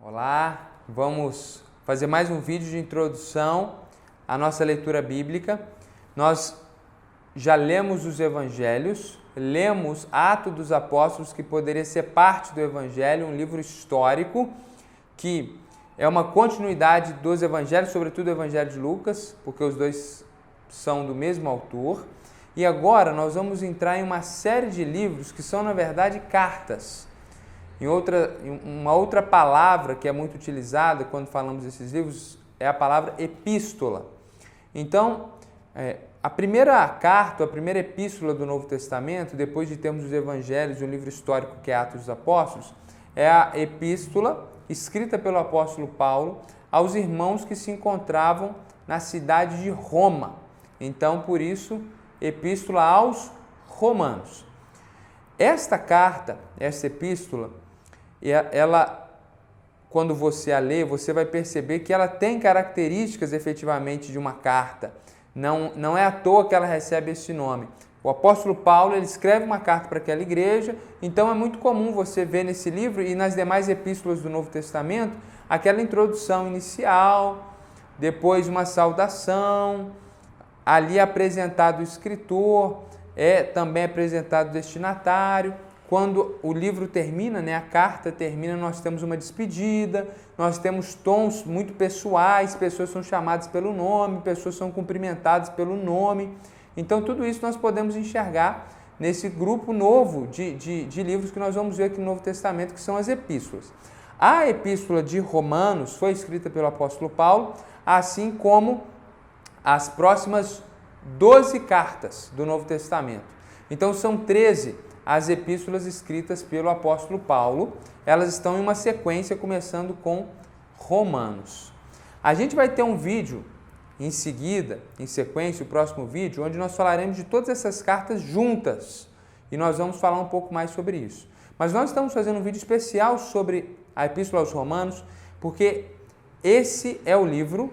Olá, vamos fazer mais um vídeo de introdução à nossa leitura bíblica. Nós já lemos os evangelhos, lemos Atos dos Apóstolos, que poderia ser parte do evangelho, um livro histórico que é uma continuidade dos evangelhos, sobretudo o evangelho de Lucas, porque os dois são do mesmo autor. E agora nós vamos entrar em uma série de livros que são, na verdade, cartas. Uma outra palavra que é muito utilizada quando falamos desses livros é a palavra epístola. Então, a primeira carta, a primeira epístola do Novo Testamento, depois de termos os evangelhos e um livro histórico que é Atos dos Apóstolos, é a epístola escrita pelo apóstolo Paulo aos irmãos que se encontravam na cidade de Roma. Então, por isso, epístola aos romanos. Esta carta, essa epístola, ela, quando você a lê, você vai perceber que ela tem características efetivamente de uma carta. Não é à toa que ela recebe esse nome. O apóstolo Paulo, ele escreve uma carta para aquela igreja, então é muito comum você ver nesse livro e nas demais epístolas do Novo Testamento aquela introdução inicial, depois uma saudação, ali apresentado o escritor, também apresentado o destinatário. Quando o livro termina, a carta termina, nós temos uma despedida, nós temos tons muito pessoais, pessoas são chamadas pelo nome, pessoas são cumprimentadas pelo nome. Então, tudo isso nós podemos enxergar nesse grupo novo de livros que nós vamos ver aqui no Novo Testamento, que são as epístolas. A epístola de Romanos foi escrita pelo apóstolo Paulo, assim como as próximas 12 cartas do Novo Testamento. Então, são 13 as epístolas escritas pelo apóstolo Paulo. Elas estão em uma sequência, começando com Romanos. A gente vai ter um vídeo em seguida, em sequência, o próximo vídeo, onde nós falaremos de todas essas cartas juntas. E nós vamos falar um pouco mais sobre isso. Mas nós estamos fazendo um vídeo especial sobre a Epístola aos Romanos, porque esse é o livro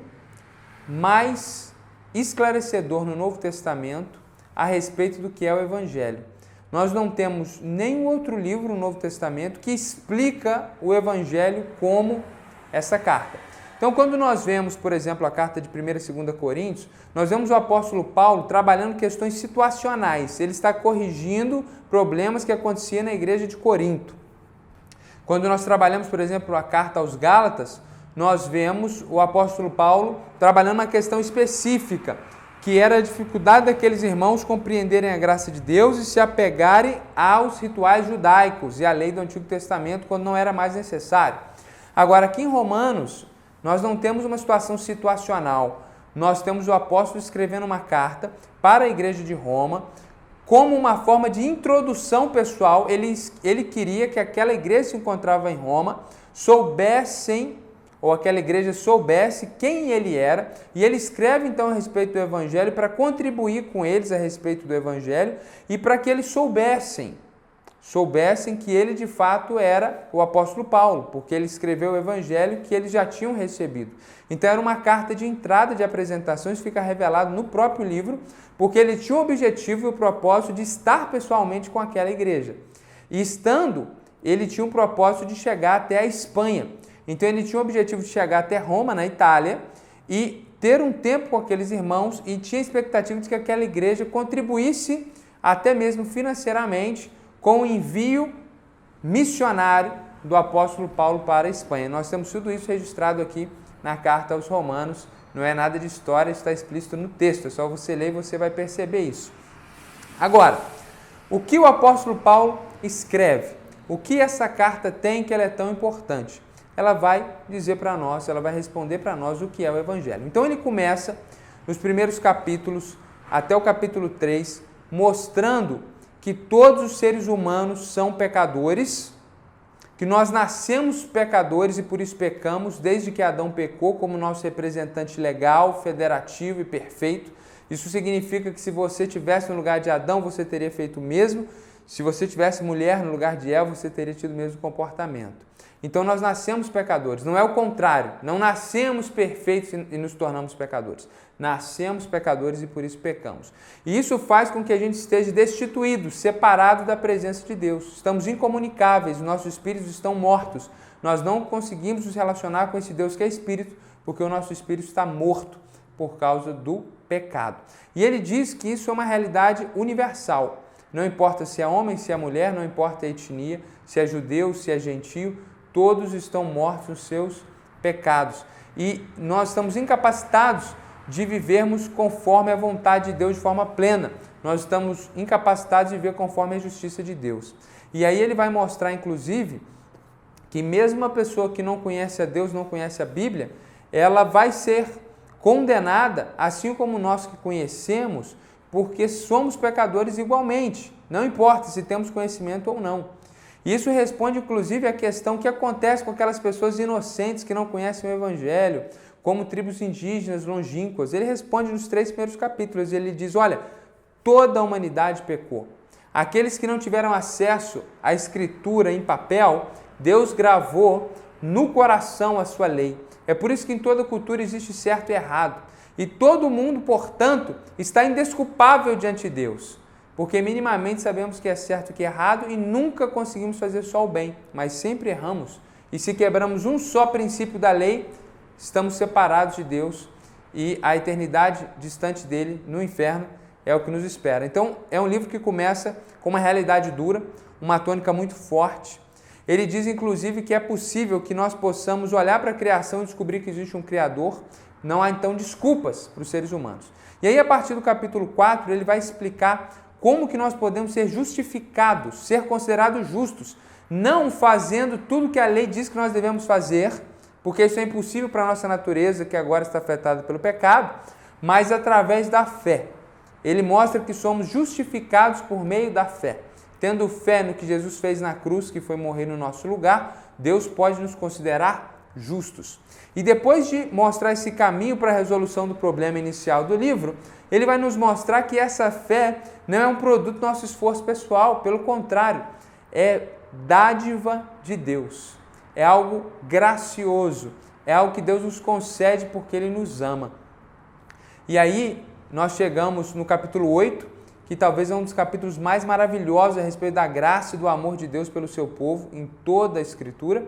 mais esclarecedor no Novo Testamento a respeito do que é o Evangelho. Nós não temos nenhum outro livro no Novo Testamento que explica o Evangelho como essa carta. Então, quando nós vemos, por exemplo, a carta de 1 e 2 Coríntios, nós vemos o apóstolo Paulo trabalhando questões situacionais. Ele está corrigindo problemas que aconteciam na igreja de Corinto. Quando nós trabalhamos, por exemplo, a carta aos Gálatas, nós vemos o apóstolo Paulo trabalhando uma questão específica, que era a dificuldade daqueles irmãos compreenderem a graça de Deus e se apegarem aos rituais judaicos e à lei do Antigo Testamento quando não era mais necessário. Agora, aqui em Romanos, nós não temos uma situação situacional. Nós temos o apóstolo escrevendo uma carta para a igreja de Roma, como uma forma de introdução pessoal. Ele queria que aquela igreja que se encontrava em Roma aquela igreja soubesse quem ele era, e ele escreve então a respeito do Evangelho para contribuir com eles a respeito do Evangelho e para que eles soubessem que ele de fato era o apóstolo Paulo, porque ele escreveu o Evangelho que eles já tinham recebido. Então era uma carta de entrada, de apresentação, isso fica revelado no próprio livro, porque ele tinha o objetivo e o propósito de estar pessoalmente com aquela igreja. E estando, ele tinha o propósito de chegar até a Espanha. Então ele tinha o objetivo de chegar até Roma, na Itália, e ter um tempo com aqueles irmãos, e tinha a expectativa de que aquela igreja contribuísse até mesmo financeiramente com o envio missionário do apóstolo Paulo para a Espanha. Nós temos tudo isso registrado aqui na carta aos Romanos, não é nada de história, está explícito no texto, é só você ler e você vai perceber isso. Agora, o que o apóstolo Paulo escreve? O que essa carta tem que ela é tão importante? Ela vai dizer para nós, ela vai responder para nós o que é o Evangelho. Então ele começa nos primeiros capítulos, até o capítulo 3, mostrando que todos os seres humanos são pecadores, que nós nascemos pecadores e por isso pecamos, desde que Adão pecou como nosso representante legal, federativo e perfeito. Isso significa que se você estivesse no lugar de Adão, você teria feito o mesmo. Se você tivesse mulher no lugar de Eva, você teria tido o mesmo comportamento. Então nós nascemos pecadores, não é o contrário, não nascemos perfeitos e nos tornamos pecadores. Nascemos pecadores e por isso pecamos. E isso faz com que a gente esteja destituído, separado da presença de Deus. Estamos incomunicáveis, nossos espíritos estão mortos, nós não conseguimos nos relacionar com esse Deus que é Espírito, porque o nosso espírito está morto por causa do pecado. E ele diz que isso é uma realidade universal. Não importa se é homem, se é mulher, não importa a etnia, se é judeu, se é gentio, todos estão mortos nos seus pecados. E nós estamos incapacitados de vivermos conforme a vontade de Deus de forma plena. Nós estamos incapacitados de viver conforme a justiça de Deus. E aí ele vai mostrar, inclusive, que mesmo uma pessoa que não conhece a Deus, não conhece a Bíblia, ela vai ser condenada, assim como nós que conhecemos, porque somos pecadores igualmente, não importa se temos conhecimento ou não. Isso responde, inclusive, à questão que acontece com aquelas pessoas inocentes que não conhecem o Evangelho, como tribos indígenas longínquas. Ele responde nos 3 primeiros capítulos, ele diz, olha, toda a humanidade pecou. Aqueles que não tiveram acesso à Escritura em papel, Deus gravou no coração a sua lei. É por isso que em toda cultura existe certo e errado. E todo mundo, portanto, está indesculpável diante de Deus, porque minimamente sabemos que é certo e que é errado e nunca conseguimos fazer só o bem, mas sempre erramos. E se quebramos um só princípio da lei, estamos separados de Deus e a eternidade distante dele, no inferno, é o que nos espera. Então, é um livro que começa com uma realidade dura, uma tônica muito forte. Ele diz, inclusive, que é possível que nós possamos olhar para a criação e descobrir que existe um Criador. Não há, então, desculpas para os seres humanos. E aí, a partir do capítulo 4, ele vai explicar como que nós podemos ser justificados, ser considerados justos, não fazendo tudo que a lei diz que nós devemos fazer, porque isso é impossível para a nossa natureza, que agora está afetada pelo pecado, mas através da fé. Ele mostra que somos justificados por meio da fé. Tendo fé no que Jesus fez na cruz, que foi morrer no nosso lugar, Deus pode nos considerar justos. E depois de mostrar esse caminho para a resolução do problema inicial do livro, ele vai nos mostrar que essa fé não é um produto do nosso esforço pessoal, pelo contrário, é dádiva de Deus, é algo gracioso, é algo que Deus nos concede porque Ele nos ama. E aí nós chegamos no capítulo 8, que talvez é um dos capítulos mais maravilhosos a respeito da graça e do amor de Deus pelo seu povo em toda a Escritura.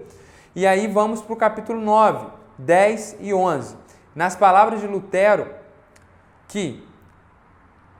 E aí vamos para o capítulo 9, 10 e 11. Nas palavras de Lutero, que,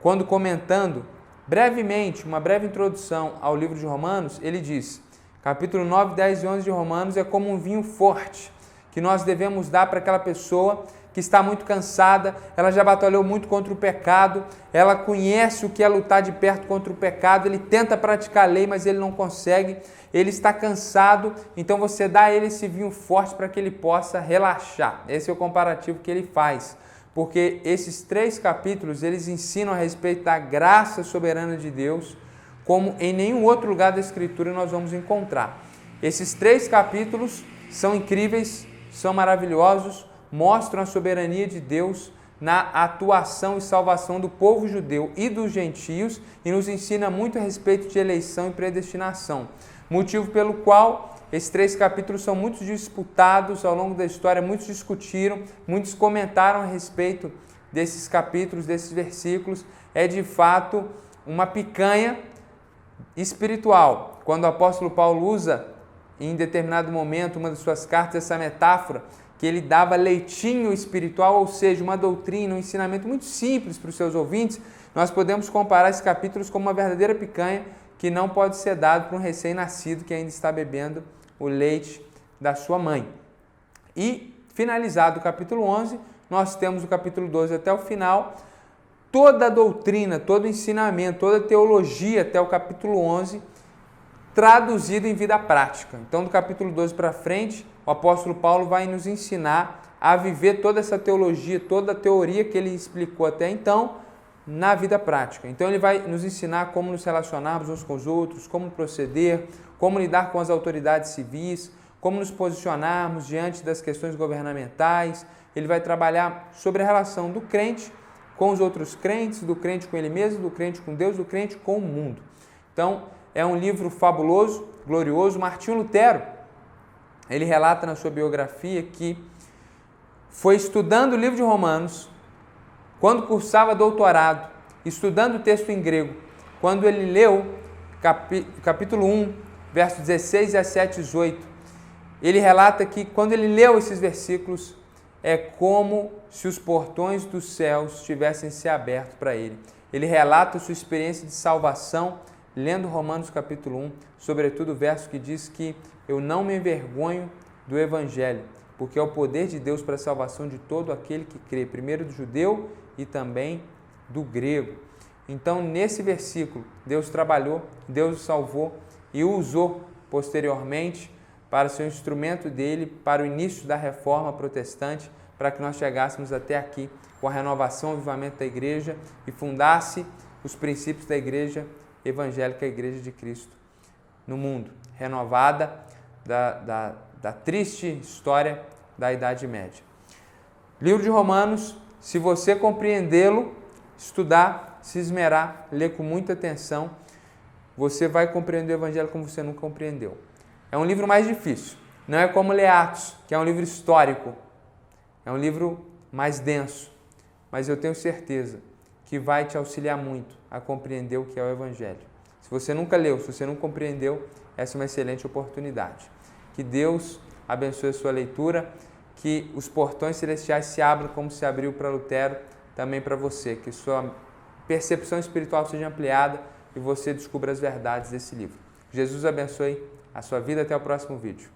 quando comentando brevemente, uma breve introdução ao livro de Romanos, ele diz, capítulo 9, 10 e 11 de Romanos é como um vinho forte, que nós devemos dar para aquela pessoa que está muito cansada, ela já batalhou muito contra o pecado, ela conhece o que é lutar de perto contra o pecado, ele tenta praticar a lei, mas ele não consegue, ele está cansado, então você dá a ele esse vinho forte para que ele possa relaxar. Esse é o comparativo que ele faz, porque esses 3 capítulos, eles ensinam a respeito da graça soberana de Deus, como em nenhum outro lugar da Escritura nós vamos encontrar. Esses 3 capítulos são incríveis, são maravilhosos, mostram a soberania de Deus na atuação e salvação do povo judeu e dos gentios e nos ensina muito a respeito de eleição e predestinação. Motivo pelo qual esses 3 capítulos são muito disputados ao longo da história, muitos discutiram, muitos comentaram a respeito desses capítulos, desses versículos. É de fato uma picanha espiritual. Quando o apóstolo Paulo usa em determinado momento, uma das suas cartas, essa metáfora, que ele dava leitinho espiritual, ou seja, uma doutrina, um ensinamento muito simples para os seus ouvintes, nós podemos comparar esses capítulos como uma verdadeira picanha que não pode ser dado para um recém-nascido que ainda está bebendo o leite da sua mãe. E, finalizado o capítulo 11, nós temos o capítulo 12 até o final, toda a doutrina, todo o ensinamento, toda a teologia até o capítulo 11, traduzido em vida prática. Então, do capítulo 12 para frente, o apóstolo Paulo vai nos ensinar a viver toda essa teologia, toda a teoria que ele explicou até então, na vida prática. Então, ele vai nos ensinar como nos relacionarmos uns com os outros, como proceder, como lidar com as autoridades civis, como nos posicionarmos diante das questões governamentais. Ele vai trabalhar sobre a relação do crente com os outros crentes, do crente com ele mesmo, do crente com Deus, do crente com o mundo. Então, é um livro fabuloso, glorioso. Martinho Lutero, ele relata na sua biografia que foi estudando o livro de Romanos, quando cursava doutorado, estudando o texto em grego, quando ele leu capítulo 1, versos 16, 17 e 18, ele relata que quando ele leu esses versículos, é como se os portões dos céus tivessem se aberto para ele. Ele relata sua experiência de salvação, lendo Romanos capítulo 1, sobretudo o verso que diz que eu não me envergonho do Evangelho, porque é o poder de Deus para a salvação de todo aquele que crê, primeiro do judeu e também do grego. Então, nesse versículo, Deus trabalhou, Deus o salvou e o usou posteriormente para ser um instrumento dele para o início da reforma protestante, para que nós chegássemos até aqui com a renovação e avivamento da igreja e fundasse os princípios da igreja evangélica, a igreja de Cristo no mundo, renovada da triste história da Idade Média. Livro de Romanos, se você compreendê-lo, estudar, se esmerar, ler com muita atenção, você vai compreender o Evangelho como você nunca compreendeu. É um livro mais difícil, não é como ler Atos, que é um livro histórico, é um livro mais denso, mas eu tenho certeza que vai te auxiliar muito a compreender o que é o Evangelho. Se você nunca leu, se você não compreendeu, essa é uma excelente oportunidade. Que Deus abençoe a sua leitura, que os portões celestiais se abram como se abriu para Lutero, também para você, que sua percepção espiritual seja ampliada e você descubra as verdades desse livro. Jesus abençoe a sua vida. Até o próximo vídeo.